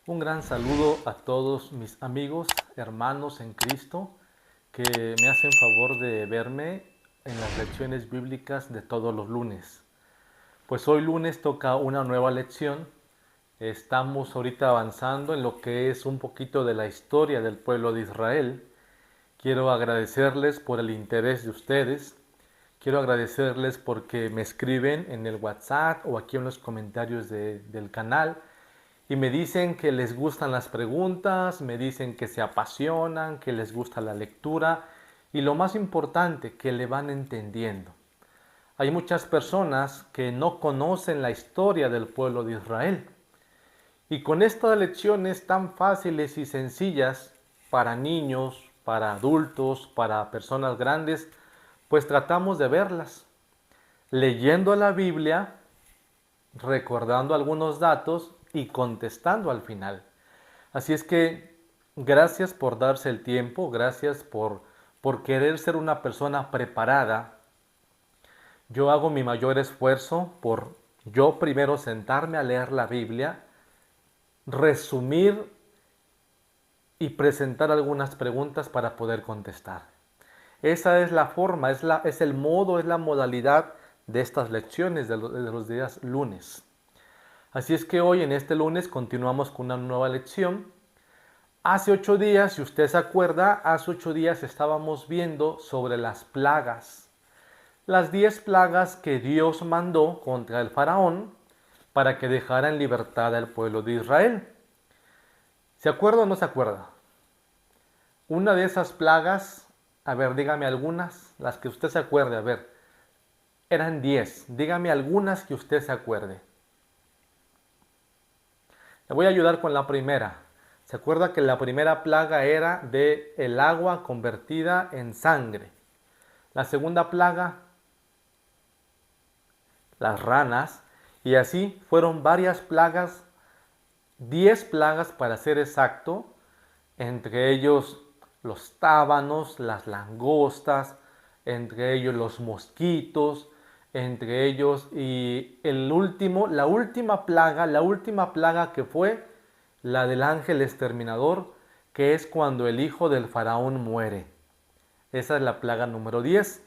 Un gran saludo a todos mis amigos, hermanos en Cristo, que me hacen favor de verme en las lecciones bíblicas de todos los lunes. Pues hoy lunes toca una nueva lección. Estamos ahorita avanzando en lo que es un poquito de la historia del pueblo de Israel. Quiero agradecerles por el interés de ustedes. Quiero agradecerles porque me escriben en el WhatsApp o aquí en los comentarios del canal y me dicen que les gustan las preguntas, me dicen que se apasionan, que les gusta la lectura y lo más importante, que le van entendiendo. Hay muchas personas que no conocen la historia del pueblo de Israel. Y con estas lecciones tan fáciles y sencillas para niños, para adultos, para personas grandes, pues tratamos de verlas. Leyendo la Biblia, recordando algunos datos y contestando al final. Así es que gracias por darse el tiempo, gracias por querer ser una persona preparada. Yo hago mi mayor esfuerzo por yo primero sentarme a leer la Biblia, resumir y presentar algunas preguntas para poder contestar. Esa es la forma, es el modo, es la modalidad de estas lecciones de los días lunes. Así es que hoy en este lunes continuamos con una nueva lección. Hace 8 días, si usted se acuerda, hace 8 días estábamos viendo sobre las plagas. Las 10 plagas que Dios mandó contra el faraón para que dejara en libertad al pueblo de Israel. ¿Se acuerda o no se acuerda? Una de esas plagas, a ver, dígame algunas, las que usted se acuerde, a ver, eran 10. Dígame algunas que usted se acuerde. Le voy a ayudar con la primera. ¿Se acuerda que la primera plaga era de el agua convertida en sangre? La segunda plaga, las ranas. Y así fueron varias plagas, 10 plagas para ser exacto, entre ellos los tábanos, las langostas, entre ellos los mosquitos, entre ellos y la última plaga que fue la del ángel exterminador, que es cuando el hijo del faraón muere. Esa es la plaga número 10.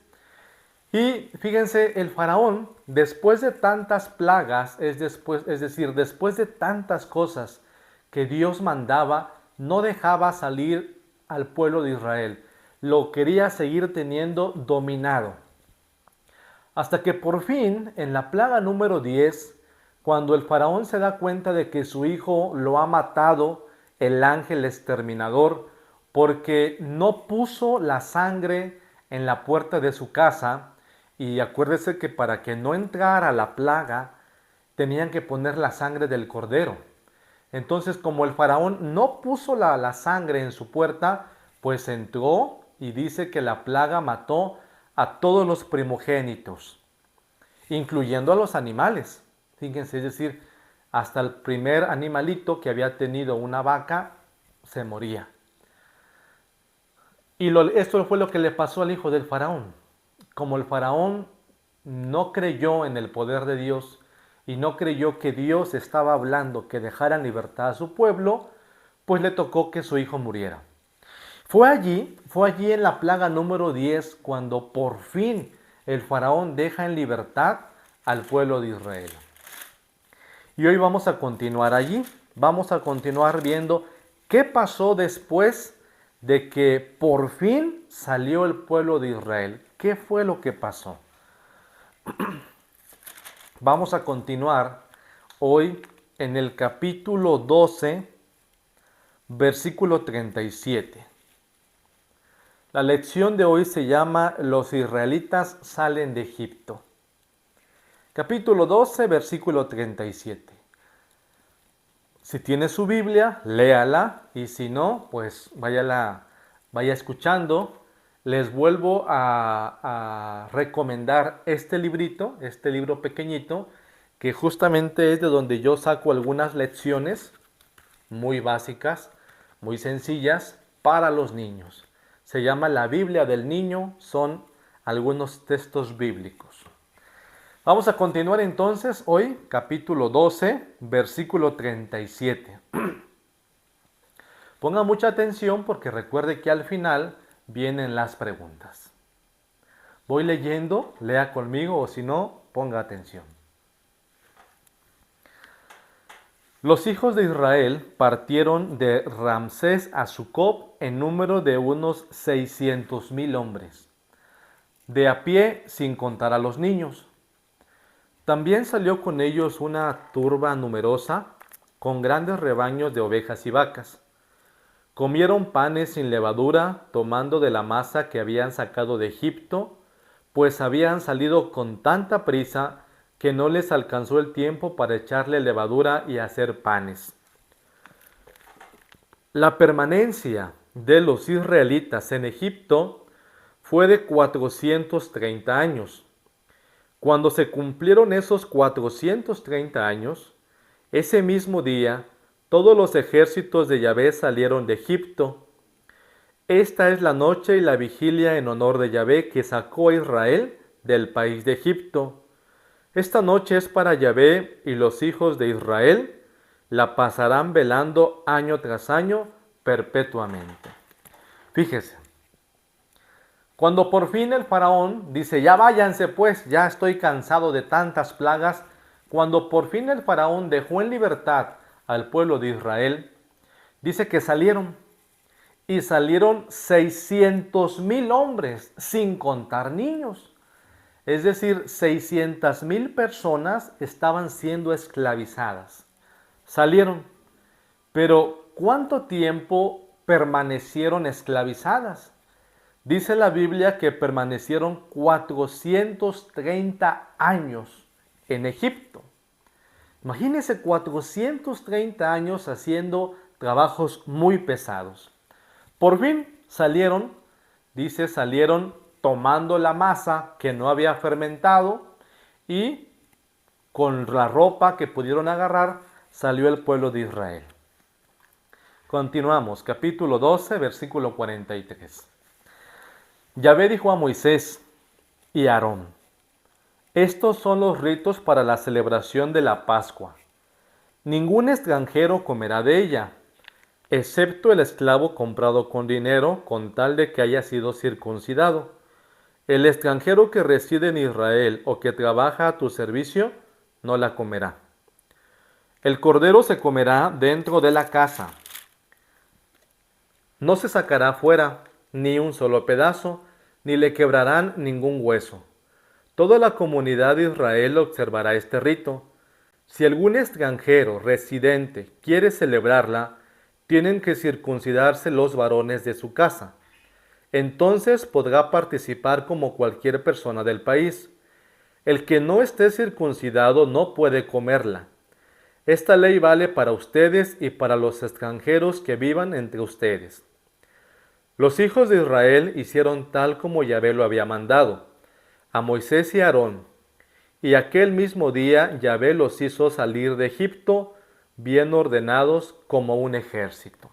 Y fíjense, el faraón, después de tantas plagas, es decir, después de tantas cosas que Dios mandaba, no dejaba salir al pueblo de Israel. Lo quería seguir teniendo dominado. Hasta que por fin, en la plaga número 10, cuando el faraón se da cuenta de que su hijo lo ha matado el ángel exterminador porque no puso la sangre en la puerta de su casa, y acuérdese que para que no entrara la plaga tenían que poner la sangre del cordero. Entonces, como el faraón no puso la sangre en su puerta, pues entró y dice que la plaga mató a todos los primogénitos, incluyendo a los animales. Fíjense, es decir, hasta el primer animalito que había tenido una vaca se moría. Y esto fue lo que le pasó al hijo del faraón. Como el faraón no creyó en el poder de Dios y no creyó que Dios estaba hablando que dejara en libertad a su pueblo, pues le tocó que su hijo muriera. Fue allí en la plaga número 10 cuando por fin el faraón deja en libertad al pueblo de Israel. Y hoy vamos a continuar allí, vamos a continuar viendo qué pasó después de que por fin salió el pueblo de Israel. ¿Qué fue lo que pasó? Vamos a continuar hoy en el capítulo 12, versículo 37. La lección de hoy se llama Los israelitas salen de Egipto. Capítulo 12, versículo 37. Si tiene su Biblia, léala, y si no, pues vaya escuchando. Les vuelvo a recomendar este librito, este libro pequeñito, que justamente es de donde yo saco algunas lecciones muy básicas, muy sencillas para los niños. Se llama La Biblia del Niño, son algunos textos bíblicos. Vamos a continuar entonces hoy, capítulo 12, versículo 37. Ponga mucha atención porque recuerde que al final vienen las preguntas. Voy leyendo, lea conmigo o si no, ponga atención. Los hijos de Israel partieron de Ramsés a Sucot en número de unos 600,000 hombres, de a pie sin contar a los niños. También salió con ellos una turba numerosa con grandes rebaños de ovejas y vacas. Comieron panes sin levadura, tomando de la masa que habían sacado de Egipto, pues habían salido con tanta prisa que no les alcanzó el tiempo para echarle levadura y hacer panes. La permanencia de los israelitas en Egipto fue de 430 años. Cuando se cumplieron esos 430 años, ese mismo día, todos los ejércitos de Yahvé salieron de Egipto. Esta es la noche y la vigilia en honor de Yahvé que sacó a Israel del país de Egipto. Esta noche es para Yahvé y los hijos de Israel la pasarán velando año tras año perpetuamente. Fíjese, cuando por fin el faraón dice, ya váyanse pues, ya estoy cansado de tantas plagas, cuando por fin el faraón dejó en libertad al pueblo de Israel, dice que salieron, y salieron 600,000 hombres, sin contar niños. Es decir, 600,000 personas estaban siendo esclavizadas. Salieron, pero ¿cuánto tiempo permanecieron esclavizadas? Dice la Biblia que permanecieron 430 años en Egipto. Imagínense 430 años haciendo trabajos muy pesados. Por fin salieron, dice, salieron tomando la masa que no había fermentado y con la ropa que pudieron agarrar salió el pueblo de Israel. Continuamos, capítulo 12, versículo 43. Yahvé dijo a Moisés y a Aarón, estos son los ritos para la celebración de la Pascua. Ningún extranjero comerá de ella, excepto el esclavo comprado con dinero, con tal de que haya sido circuncidado. El extranjero que reside en Israel o que trabaja a tu servicio, no la comerá. El cordero se comerá dentro de la casa. No se sacará fuera ni un solo pedazo, ni le quebrarán ningún hueso. Toda la comunidad de Israel observará este rito. Si algún extranjero residente quiere celebrarla, tienen que circuncidarse los varones de su casa. Entonces podrá participar como cualquier persona del país. El que no esté circuncidado no puede comerla. Esta ley vale para ustedes y para los extranjeros que vivan entre ustedes. Los hijos de Israel hicieron tal como Yahvé lo había mandado, a Moisés y a Aarón. Y aquel mismo día Yahvé los hizo salir de Egipto bien ordenados como un ejército.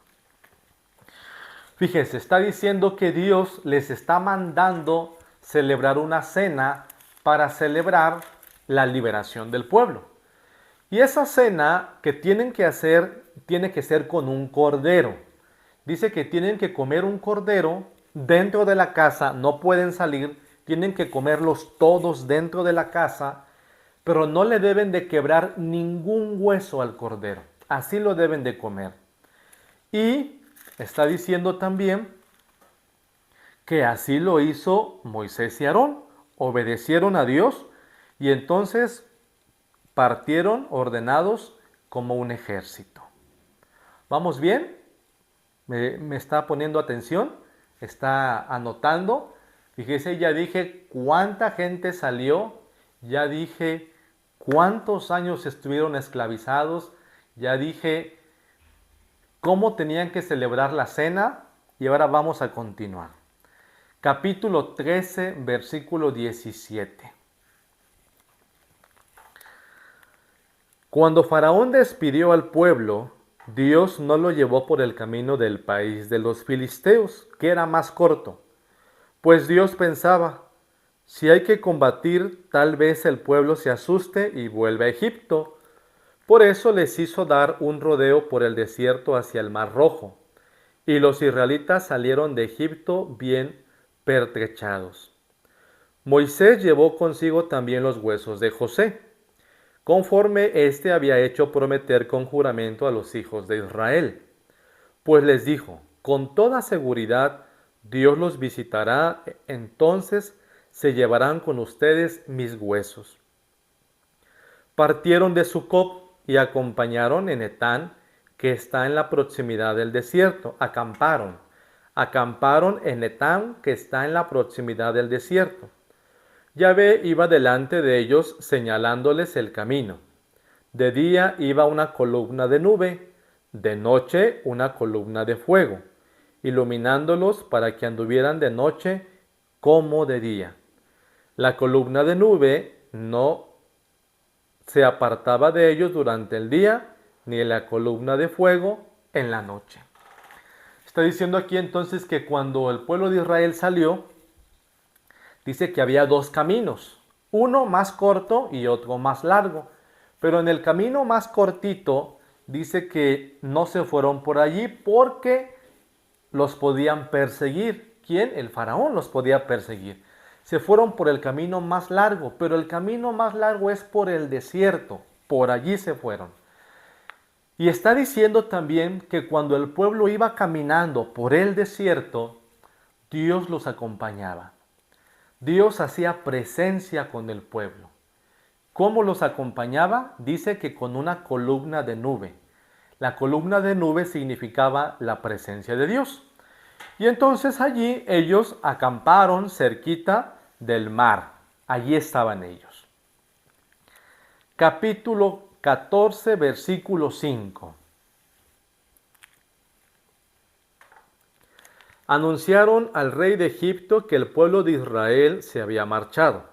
Fíjense, está diciendo que Dios les está mandando celebrar una cena para celebrar la liberación del pueblo. Y esa cena que tienen que hacer, tiene que ser con un cordero. Dice que tienen que comer un cordero dentro de la casa, no pueden salir, tienen que comerlos todos dentro de la casa, pero no le deben de quebrar ningún hueso al cordero. Así lo deben de comer. Y está diciendo también que así lo hizo Moisés y Aarón. Obedecieron a Dios y entonces partieron ordenados como un ejército. ¿Vamos bien? ¿Me está poniendo atención? ¿Está anotando? Fíjese, ya dije cuánta gente salió, ya dije cuántos años estuvieron esclavizados, ya dije cómo tenían que celebrar la cena y ahora vamos a continuar. Capítulo 13, versículo 17. Cuando Faraón despidió al pueblo, Dios no lo llevó por el camino del país de los filisteos, que era más corto, pues Dios pensaba, si hay que combatir, tal vez el pueblo se asuste y vuelva a Egipto. Por eso les hizo dar un rodeo por el desierto hacia el Mar Rojo. y los israelitas salieron de Egipto bien pertrechados. Moisés llevó consigo también los huesos de José, conforme éste había hecho prometer con juramento a los hijos de Israel. Pues les dijo, con toda seguridad Dios los visitará, entonces se llevarán con ustedes mis huesos. Partieron de Sucot y acompañaron en Etán, que está en la proximidad del desierto. Acamparon en Etán, que está en la proximidad del desierto. Yahvé iba delante de ellos señalándoles el camino. De día iba una columna de nube, de noche una columna de fuego, iluminándolos para que anduvieran de noche como de día. La columna de nube no se apartaba de ellos durante el día, ni la columna de fuego en la noche. Está diciendo aquí entonces que cuando el pueblo de Israel salió, dice que había dos caminos, uno más corto y otro más largo. Pero en el camino más cortito dice que no se fueron por allí porque los podían perseguir. ¿Quién? El faraón los podía perseguir. Se fueron por el camino más largo, pero el camino más largo es por el desierto. Por allí se fueron. Y está diciendo también que cuando el pueblo iba caminando por el desierto, Dios los acompañaba. Dios hacía presencia con el pueblo. ¿Cómo los acompañaba? Dice que con una columna de nube. La columna de nube significaba la presencia de Dios. Y entonces allí ellos acamparon cerquita del mar. Allí estaban ellos. Capítulo 14, versículo 5. Anunciaron al rey de Egipto que el pueblo de Israel se había marchado.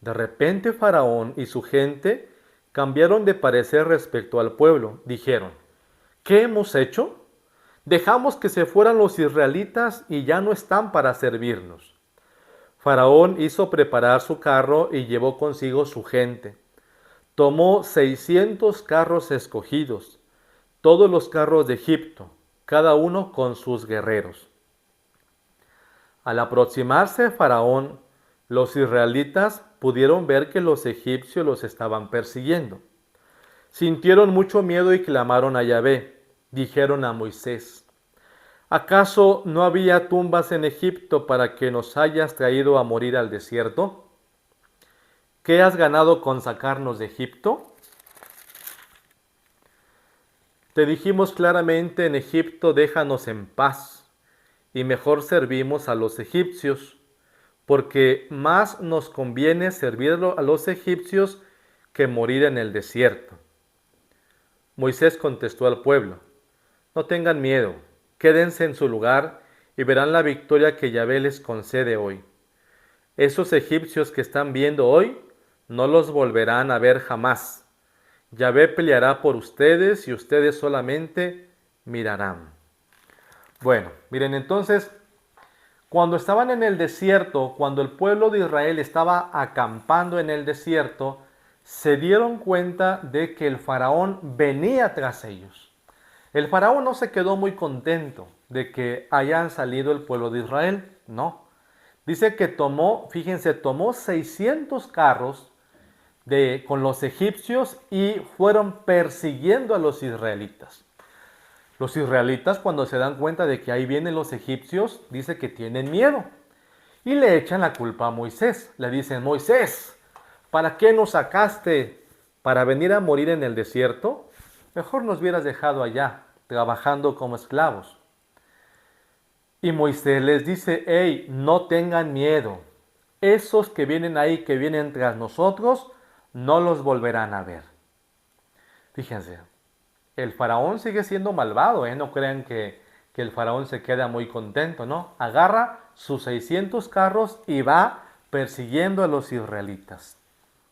De repente Faraón y su gente cambiaron de parecer respecto al pueblo. Dijeron, ¿qué hemos hecho? Dejamos que se fueran los israelitas y ya no están para servirnos. Faraón hizo preparar su carro y llevó consigo su gente. Tomó 600 carros escogidos, todos los carros de Egipto, cada uno con sus guerreros. Al aproximarse Faraón, los israelitas pudieron ver que los egipcios los estaban persiguiendo. Sintieron mucho miedo y clamaron a Yahvé. Dijeron a Moisés, ¿acaso no había tumbas en Egipto para que nos hayas traído a morir al desierto? ¿Qué has ganado con sacarnos de Egipto? Te dijimos claramente en Egipto, déjanos en paz, y mejor servimos a los egipcios, porque más nos conviene servir a los egipcios que morir en el desierto. Moisés contestó al pueblo, no tengan miedo, quédense en su lugar y verán la victoria que Yahvé les concede hoy. Esos egipcios que están viendo hoy, no los volverán a ver jamás. Yahvé peleará por ustedes y ustedes solamente mirarán. Bueno, miren entonces, cuando estaban en el desierto, cuando el pueblo de Israel estaba acampando en el desierto, se dieron cuenta de que el faraón venía tras ellos. El faraón no se quedó muy contento de que hayan salido el pueblo de Israel, no. Dice que tomó 600 carros con los egipcios y fueron persiguiendo a los israelitas. Los israelitas, cuando se dan cuenta de que ahí vienen los egipcios, dice que tienen miedo y le echan la culpa a Moisés. Le dicen, Moisés, ¿para qué nos sacaste? ¿Para venir a morir en el desierto? Mejor nos hubieras dejado allá, trabajando como esclavos. Y Moisés les dice, hey, no tengan miedo. Esos que vienen ahí, que vienen tras nosotros, no los volverán a ver. Fíjense, el faraón sigue siendo malvado, no crean que el faraón se queda muy contento, ¿no? Agarra sus 600 carros y va persiguiendo a los israelitas.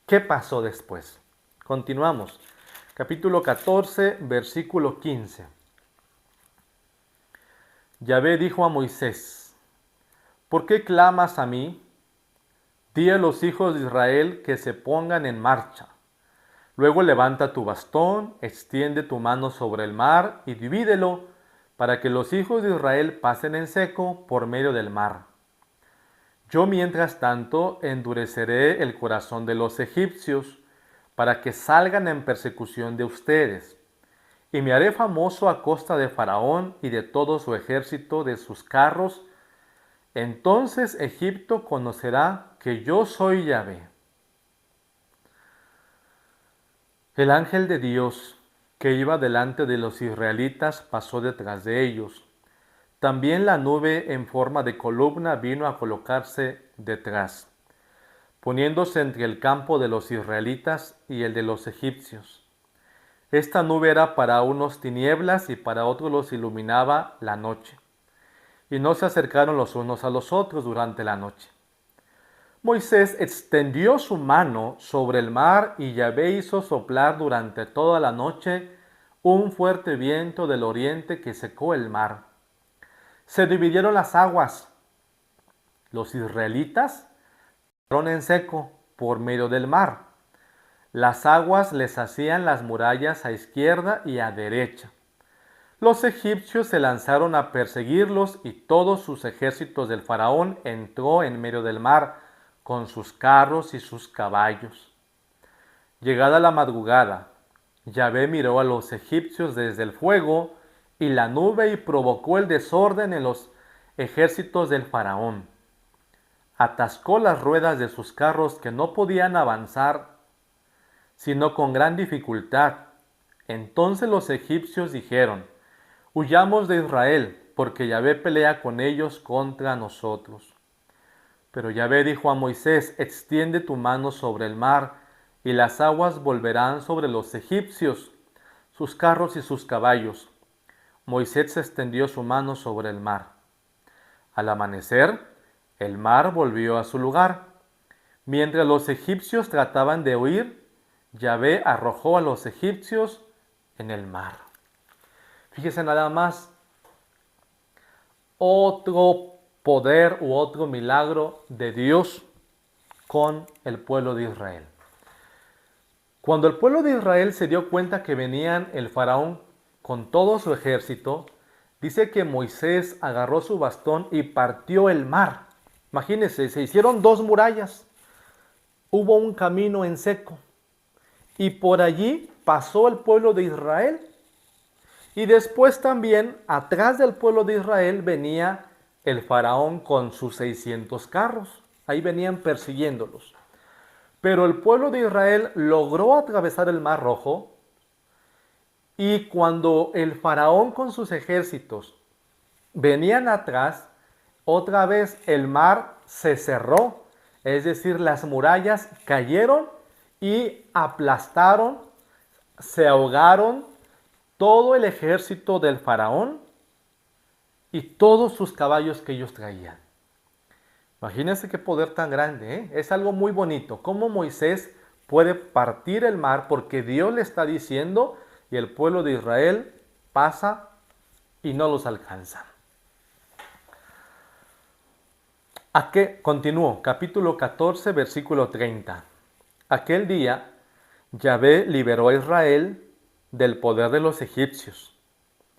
¿Qué pasó después? Continuamos. Capítulo 14, versículo 15. Yahvé dijo a Moisés, ¿por qué clamas a mí? Di a los hijos de Israel que se pongan en marcha. Luego levanta tu bastón, extiende tu mano sobre el mar y divídelo para que los hijos de Israel pasen en seco por medio del mar. Yo mientras tanto endureceré el corazón de los egipcios, para que salgan en persecución de ustedes, y me haré famoso a costa de Faraón y de todo su ejército, de sus carros. Entonces Egipto conocerá que yo soy Yahvé. El ángel de Dios que iba delante de los israelitas pasó detrás de ellos. También la nube en forma de columna vino a colocarse detrás, poniéndose entre el campo de los israelitas y el de los egipcios. Esta nube era para unos tinieblas y para otros los iluminaba la noche. Y no se acercaron los unos a los otros durante la noche. Moisés extendió su mano sobre el mar y Yahvé hizo soplar durante toda la noche un fuerte viento del oriente que secó el mar. Se dividieron las aguas. Los israelitas pasaron en seco por medio del mar. Las aguas les hacían las murallas a izquierda y a derecha. Los egipcios se lanzaron a perseguirlos y todos sus ejércitos del faraón entró en medio del mar con sus carros y sus caballos. Llegada la madrugada, Yahvé miró a los egipcios desde el fuego y la nube y provocó el desorden en los ejércitos del faraón. Atascó las ruedas de sus carros que no podían avanzar sino con gran dificultad. Entonces los egipcios dijeron: huyamos de Israel, porque Yahvé pelea con ellos contra nosotros. Pero Yahvé dijo a Moisés: extiende tu mano sobre el mar, y las aguas volverán sobre los egipcios, sus carros y sus caballos. Moisés extendió su mano sobre el mar. Al amanecer, el mar volvió a su lugar. Mientras los egipcios trataban de huir, Yahvé arrojó a los egipcios en el mar. Fíjese nada más, otro poder u otro milagro de Dios con el pueblo de Israel. Cuando el pueblo de Israel se dio cuenta que venían el faraón con todo su ejército, dice que Moisés agarró su bastón y partió el mar. Imagínense, se hicieron dos murallas, hubo un camino en seco y por allí pasó el pueblo de Israel. Y después también atrás del pueblo de Israel venía el faraón con sus 600 carros. Ahí venían persiguiéndolos. Pero el pueblo de Israel logró atravesar el Mar Rojo, y cuando el faraón con sus ejércitos venían atrás, otra vez el mar se cerró, es decir, las murallas cayeron y aplastaron, se ahogaron todo el ejército del faraón y todos sus caballos que ellos traían. Imagínense qué poder tan grande, ¿eh? Es algo muy bonito. Cómo Moisés puede partir el mar porque Dios le está diciendo y el pueblo de Israel pasa y no los alcanza. Continúo, capítulo 14, versículo 30. Aquel día, Yahvé liberó a Israel del poder de los egipcios.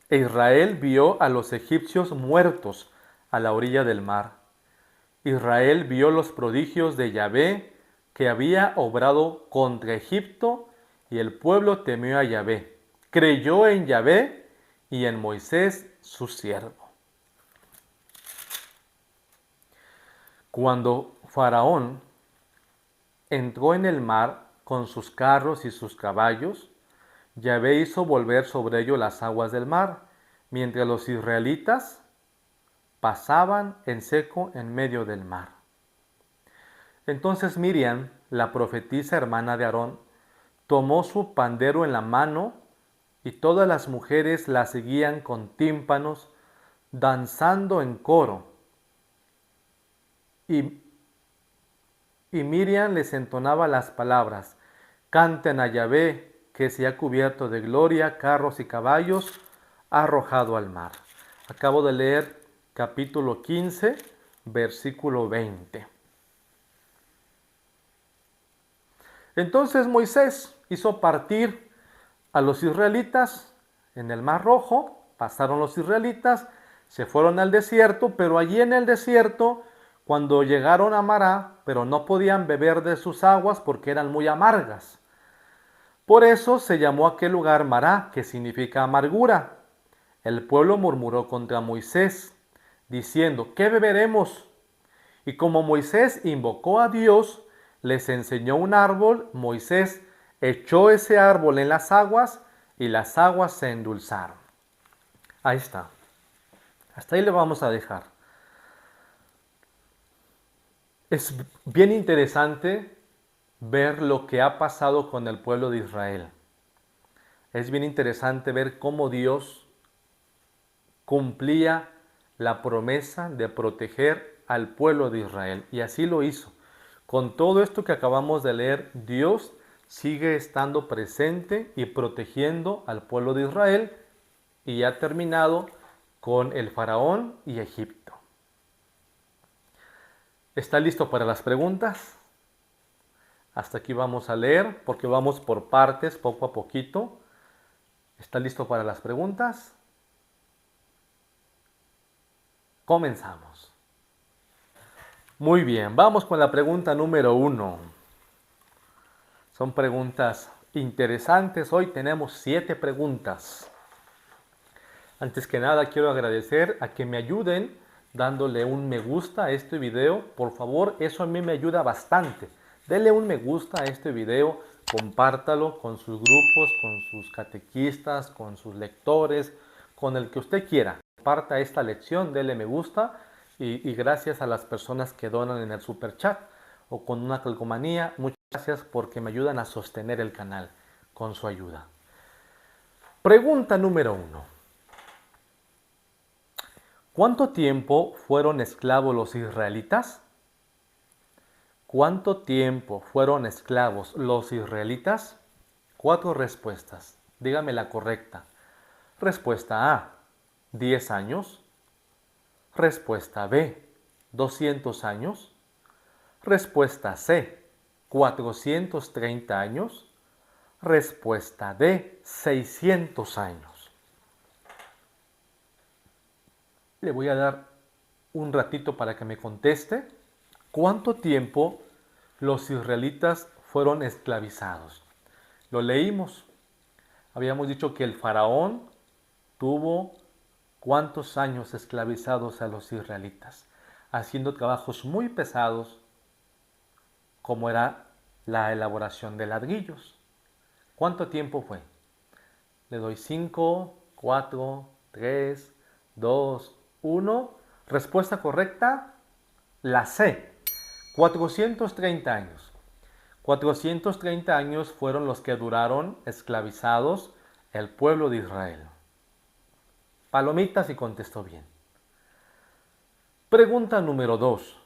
E Israel vio a los egipcios muertos a la orilla del mar. Israel vio los prodigios de Yahvé que había obrado contra Egipto, y el pueblo temió a Yahvé, creyó en Yahvé y en Moisés su siervo. Cuando Faraón entró en el mar con sus carros y sus caballos, Yahvé hizo volver sobre ellos las aguas del mar, mientras los israelitas pasaban en seco en medio del mar. Entonces Miriam, la profetisa hermana de Aarón, tomó su pandero en la mano, y todas las mujeres la seguían con tímpanos, danzando en coro. Y Miriam les entonaba las palabras: canten a Yahvé, que se ha cubierto de gloria, carros y caballos ha arrojado al mar. Acabo de leer capítulo 15, versículo 20. Entonces Moisés hizo partir a los israelitas en el Mar Rojo, pasaron los israelitas, se fueron al desierto, pero allí en el desierto, cuando llegaron a Mará, pero no podían beber de sus aguas porque eran muy amargas. Por eso se llamó aquel lugar Mará, que significa amargura. El pueblo murmuró contra Moisés, diciendo, ¿qué beberemos? Y como Moisés invocó a Dios, les enseñó un árbol, Moisés echó ese árbol en las aguas y las aguas se endulzaron. Ahí está. Hasta ahí le vamos a dejar. Es bien interesante ver lo que ha pasado con el pueblo de Israel. Es bien interesante ver cómo Dios cumplía la promesa de proteger al pueblo de Israel. Y así lo hizo. Con todo esto que acabamos de leer, Dios sigue estando presente y protegiendo al pueblo de Israel y ha terminado con el faraón y Egipto. ¿Está listo para las preguntas? Hasta aquí vamos a leer porque vamos por partes, poco a poquito. ¿Está listo para las preguntas? Comenzamos. Muy bien, vamos con la pregunta número 1. Son preguntas interesantes. Hoy tenemos 7 preguntas. Antes que nada quiero agradecer a que me ayuden dándole un me gusta a este video. Por favor, eso a mí me ayuda bastante. Dele un me gusta a este video, compártalo con sus grupos, con sus catequistas, con sus lectores, con el que usted quiera. Comparta esta lección, dele me gusta y gracias a las personas que donan en el super chat o con una calcomanía. Muchas gracias porque me ayudan a sostener el canal con su ayuda. Pregunta número 1. ¿Cuánto tiempo fueron esclavos los israelitas? ¿Cuánto tiempo fueron esclavos los israelitas? 4 respuestas. Dígame la correcta. Respuesta A, 10 años. Respuesta B, 200 años. Respuesta C, 430 años. Respuesta D, 600 años. Le voy a dar un ratito para que me conteste. ¿Cuánto tiempo los israelitas fueron esclavizados? Lo leímos. Habíamos dicho que el faraón tuvo ¿cuántos años esclavizados a los israelitas? Haciendo trabajos muy pesados, como era la elaboración de ladrillos. ¿Cuánto tiempo fue? Le doy 5, 4, 3, 2, 1. Respuesta correcta, la C. 430 años. 430 años fueron los que duraron esclavizados el pueblo de Israel. Palomitas y contestó bien. Pregunta número 2.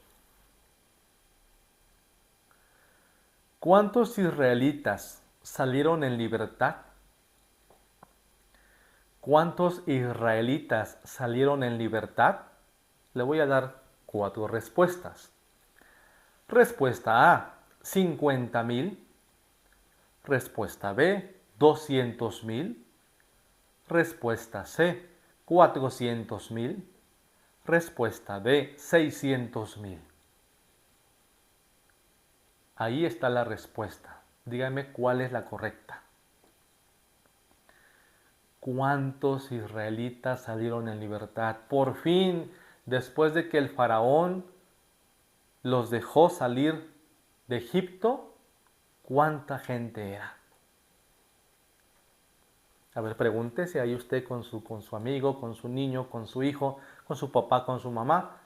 ¿Cuántos israelitas salieron en libertad? ¿Cuántos israelitas salieron en libertad? Le voy a dar 4 respuestas. Respuesta A, 50,000. Respuesta B, 200,000. Respuesta C, 400,000. Respuesta D, 600,000. Ahí está la respuesta. Dígame cuál es la correcta. ¿Cuántos israelitas salieron en libertad? Por fin, después de que el faraón los dejó salir de Egipto, ¿cuánta gente era? A ver, pregúntese ahí usted con su amigo, con su niño, con su hijo, con su papá, con su mamá,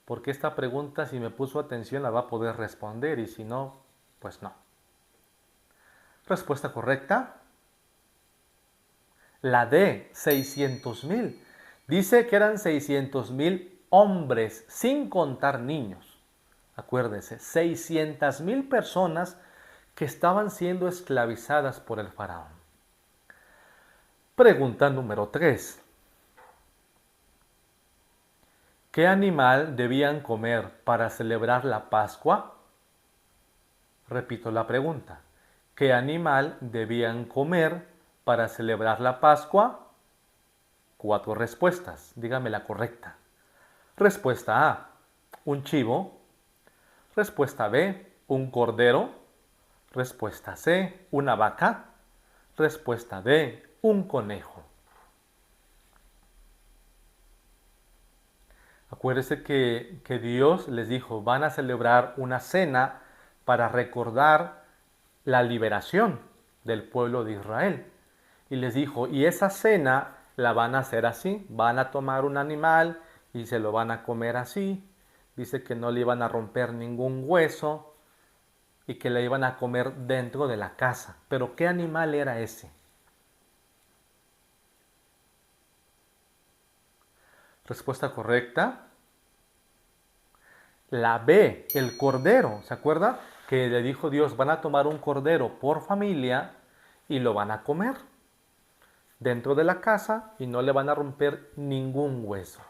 porque esta pregunta, si me puso atención, la va a poder responder y si no, pues no. Respuesta correcta. La D, 600,000. Dice que eran 600,000 hombres, sin contar niños. Acuérdese, 600,000 personas que estaban siendo esclavizadas por el faraón. Pregunta número 3. ¿Qué animal debían comer para celebrar la Pascua? Repito la pregunta. ¿Qué animal debían comer para celebrar la Pascua? 4 respuestas. Dígame la correcta. Respuesta A, un chivo. Respuesta B, un cordero. Respuesta C, una vaca. Respuesta D, un conejo. Acuérdese que Dios les dijo, van a celebrar una cena para recordar la liberación del pueblo de Israel. Y les dijo, y esa cena la van a hacer así, van a tomar un animal y se lo van a comer así. Dice que no le iban a romper ningún hueso y que le iban a comer dentro de la casa. Pero ¿qué animal era ese? Respuesta correcta. La B, el cordero. ¿Se acuerda? Que le dijo Dios, van a tomar un cordero por familia y lo van a comer dentro de la casa y no le van a romper ningún hueso.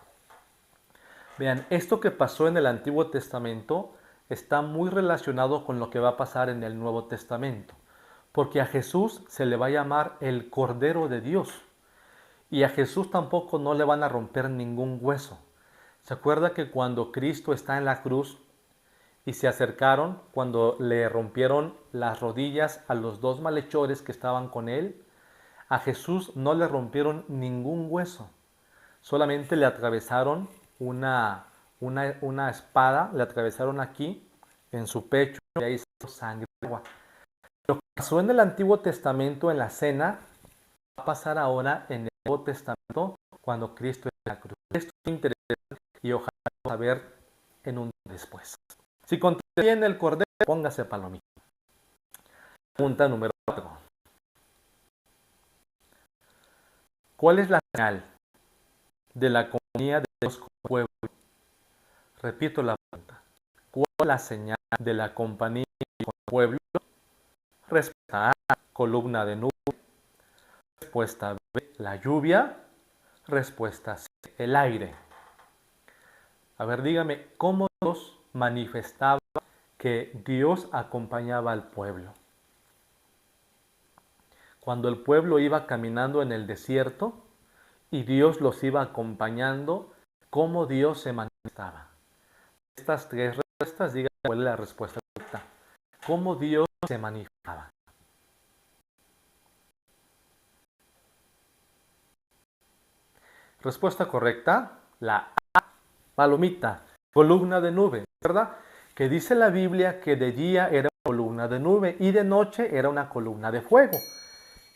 Vean, esto que pasó en el Antiguo Testamento está muy relacionado con lo que va a pasar en el Nuevo Testamento, porque a Jesús se le va a llamar el Cordero de Dios y a Jesús tampoco no le van a romper ningún hueso. ¿Se acuerda que cuando Cristo está en la cruz y se acercaron, cuando le rompieron las rodillas a los dos malhechores que estaban con él, a Jesús no le rompieron ningún hueso, solamente le atravesaron una espada, le atravesaron aquí en su pecho y ahí salió sangre y agua. Lo que pasó en el Antiguo Testamento en la cena va a pasar ahora en el Nuevo Testamento cuando Cristo está en la cruz. Esto es interesante y ojalá vamos a ver en un después. Si contesta bien el cordero, póngase palomita. Pregunta número 4. ¿Cuál es la señal de la compañía de Dios con el pueblo? Repito la pregunta. ¿Cuál es la señal de la compañía con el pueblo? Respuesta A, columna de nube. Respuesta B, la lluvia. Respuesta C, el aire. A ver, dígame, ¿cómo Dios manifestaba que Dios acompañaba al pueblo? Cuando el pueblo iba caminando en el desierto y Dios los iba acompañando, ¿cómo Dios se manifestaba? Estas 3 respuestas, dígame cuál es la respuesta correcta. ¿Cómo Dios se manifestaba? Respuesta correcta, la A, palomita, columna de nube, ¿verdad? Que dice la Biblia que de día era columna de nube y de noche era una columna de fuego.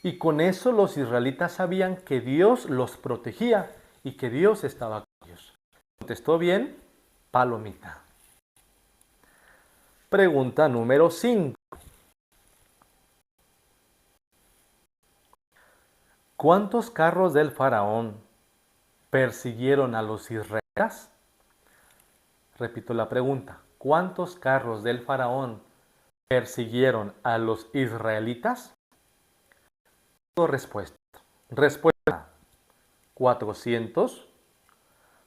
Y con eso los israelitas sabían que Dios los protegía y que Dios estaba con ellos. ¿Contestó bien? Palomita. Pregunta número 5. ¿Cuántos carros del faraón persiguieron a los israelitas? Repito la pregunta. ¿Cuántos carros del faraón persiguieron a los israelitas? Dos respuestas. Respuesta A, 400.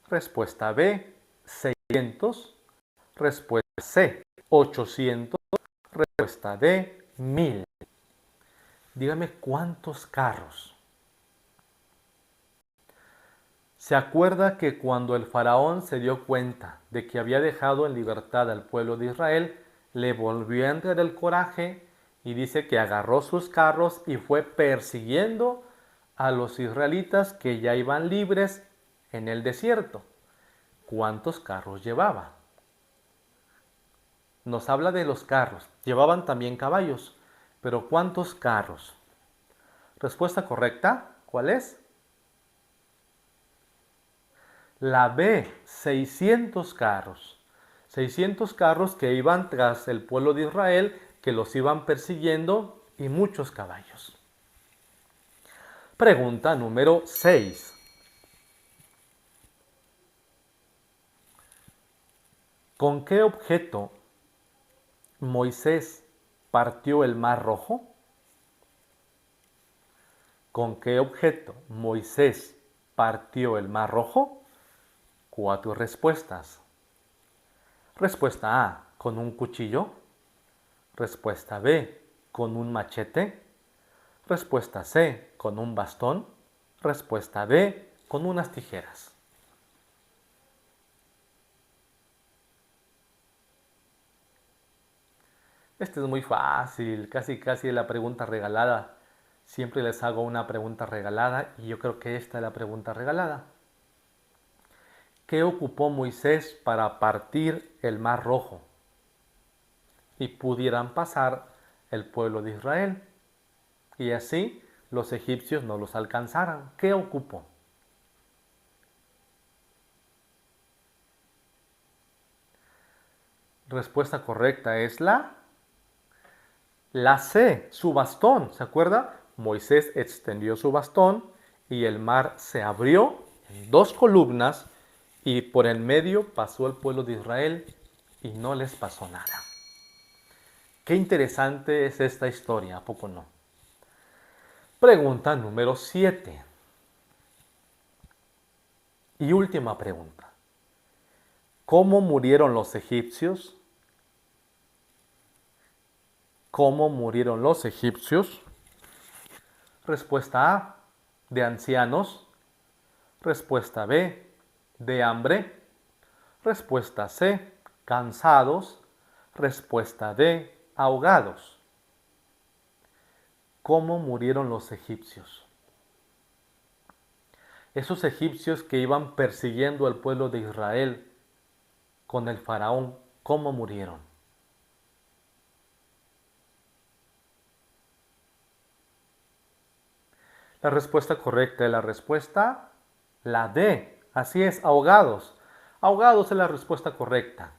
Respuesta B, 600. Respuesta C, 800. Respuesta D, 1000. Dígame cuántos carros. ¿Se acuerda que cuando el faraón se dio cuenta de que había dejado en libertad al pueblo de Israel, le volvió a entrar el coraje y dice que agarró sus carros y fue persiguiendo a los israelitas que ya iban libres en el desierto? ¿Cuántos carros llevaba? Nos habla de los carros. Llevaban también caballos, pero ¿cuántos carros? Respuesta correcta, ¿cuál es? La B, 600 carros. 600 carros que iban tras el pueblo de Israel, que los iban persiguiendo, y muchos caballos. Pregunta número 6. ¿Con qué objeto Moisés partió el mar rojo? ¿Con qué objeto Moisés partió el mar rojo? 4 respuestas. Respuesta A, con un cuchillo. Respuesta B, con un machete. Respuesta C, con un bastón. Respuesta D, con unas tijeras. Este es muy fácil, casi casi la pregunta regalada. Siempre les hago una pregunta regalada y yo creo que esta es la pregunta regalada. ¿Qué ocupó Moisés para partir el Mar Rojo y pudieran pasar el pueblo de Israel? Y así los egipcios no los alcanzaran. ¿Qué ocupó? Respuesta correcta es la C, su bastón. ¿Se acuerda? Moisés extendió su bastón y el mar se abrió en dos columnas y por el medio pasó el pueblo de Israel y no les pasó nada. Qué interesante es esta historia, ¿a poco no? Pregunta número 7. Y última pregunta. ¿Cómo murieron los egipcios? ¿Cómo murieron los egipcios? Respuesta A, de ancianos. Respuesta B, de hambre. Respuesta C, cansados. Respuesta D, ahogados. ¿Cómo murieron los egipcios? Esos egipcios que iban persiguiendo al pueblo de Israel con el faraón, ¿cómo murieron? La respuesta correcta es la D. Así es, ahogados. Ahogados es la respuesta correcta.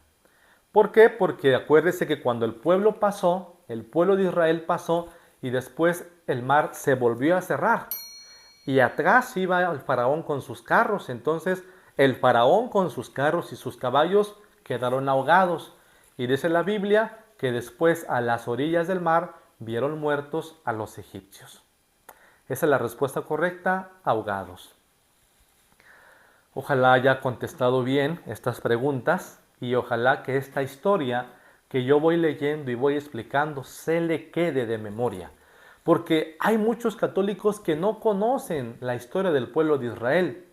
¿Por qué? Porque acuérdese que cuando el pueblo pasó, el pueblo de Israel pasó y después el mar se volvió a cerrar. Y atrás iba el faraón con sus carros. Entonces el faraón con sus carros y sus caballos quedaron ahogados. Y dice la Biblia que después a las orillas del mar vieron muertos a los egipcios. Esa es la respuesta correcta, ahogados. Ojalá haya contestado bien estas preguntas y ojalá que esta historia que yo voy leyendo y voy explicando se le quede de memoria. Porque hay muchos católicos que no conocen la historia del pueblo de Israel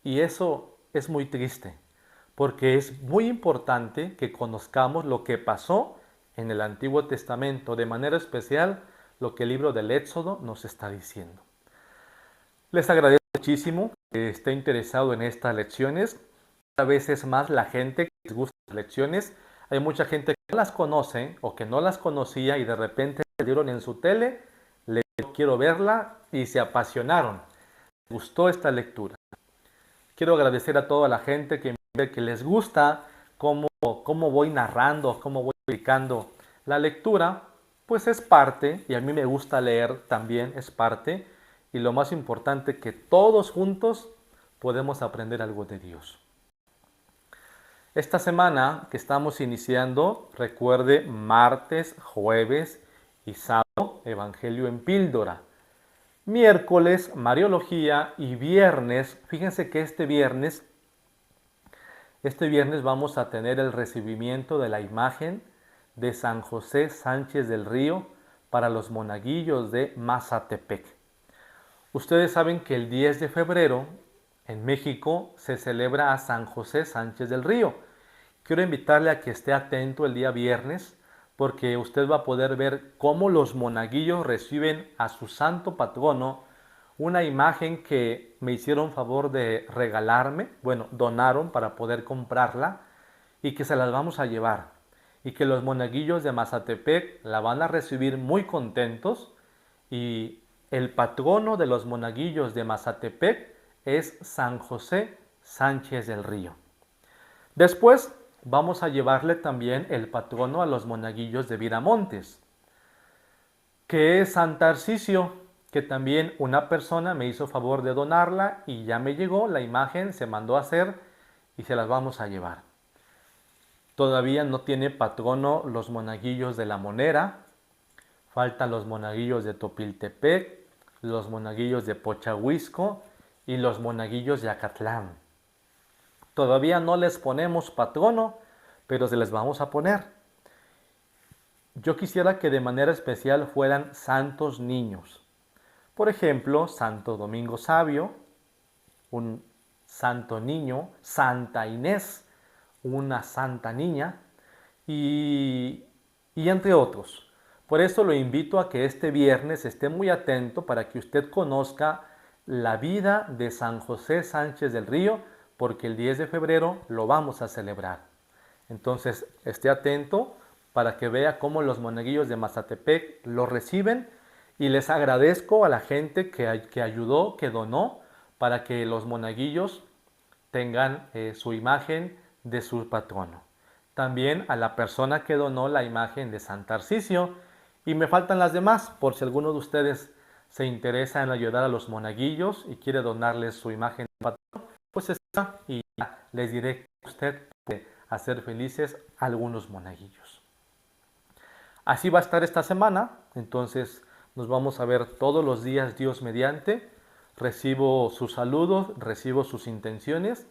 y eso es muy triste. Porque es muy importante que conozcamos lo que pasó en el Antiguo Testamento, de manera especial lo que el libro del Éxodo nos está diciendo. Les agradezco muchísimo que esté interesado en estas lecciones. Cada vez es más la gente que les gusta las lecciones. Hay mucha gente que no las conoce o que no las conocía y de repente le dieron en su tele, le quiero verla y se apasionaron. Les gustó esta lectura. Quiero agradecer a toda la gente que les gusta cómo voy narrando, cómo voy explicando la lectura. Pues es parte, y a mí me gusta leer también, es parte. Y lo más importante, que todos juntos podemos aprender algo de Dios. Esta semana que estamos iniciando, recuerde martes, jueves y sábado, Evangelio en Píldora. Miércoles, Mariología y viernes, fíjense que este viernes vamos a tener el recibimiento de la imagen de San José Sánchez del Río para los monaguillos de Mazatepec. Ustedes saben que el 10 de febrero en México se celebra a San José Sánchez del Río. Quiero invitarle a que esté atento el día viernes porque usted va a poder ver cómo los monaguillos reciben a su santo patrono, una imagen que me hicieron favor de regalarme, bueno, donaron para poder comprarla y que se las vamos a llevar. Y que los monaguillos de Mazatepec la van a recibir muy contentos y el patrono de los monaguillos de Mazatepec es San José Sánchez del Río. Después vamos a llevarle también el patrono a los monaguillos de Viramontes, que es San Tarcisio, que también una persona me hizo favor de donarla y ya me llegó, la imagen se mandó a hacer y se las vamos a llevar. Todavía no tiene patrono los monaguillos de La Monera, faltan los monaguillos de Topiltepec, los monaguillos de Pochahuisco y los monaguillos de Acatlán. Todavía no les ponemos patrono, pero se les vamos a poner. Yo quisiera que de manera especial fueran santos niños. Por ejemplo, Santo Domingo Sabio, un santo niño, Santa Inés, una santa niña, y, y entre otros. Por eso lo invito a que este viernes esté muy atento para que usted conozca la vida de San José Sánchez del Río, porque el 10 de febrero lo vamos a celebrar. Entonces, esté atento para que vea cómo los monaguillos de Mazatepec lo reciben, y les agradezco a la gente que ayudó, que donó, para que los monaguillos tengan su imagen de su patrono. También a la persona que donó la imagen de San Tarcisio, y me faltan las demás, por si alguno de ustedes se interesa en ayudar a los monaguillos y quiere donarles su imagen de patrono, pues está, y ya les diré que usted puede hacer felices a algunos monaguillos. Así va a estar esta semana, entonces nos vamos a ver todos los días, Dios mediante. Recibo sus saludos, recibo sus intenciones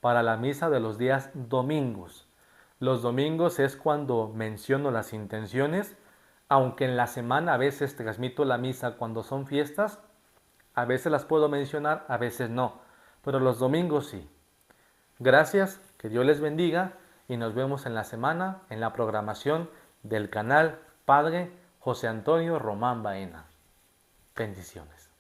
para la misa de los días domingos. Los domingos es cuando menciono las intenciones, aunque en la semana a veces transmito la misa cuando son fiestas, a veces las puedo mencionar, a veces no, pero los domingos sí. Gracias, que Dios les bendiga y nos vemos en la semana en la programación del canal Padre José Antonio Román Baena. Bendiciones.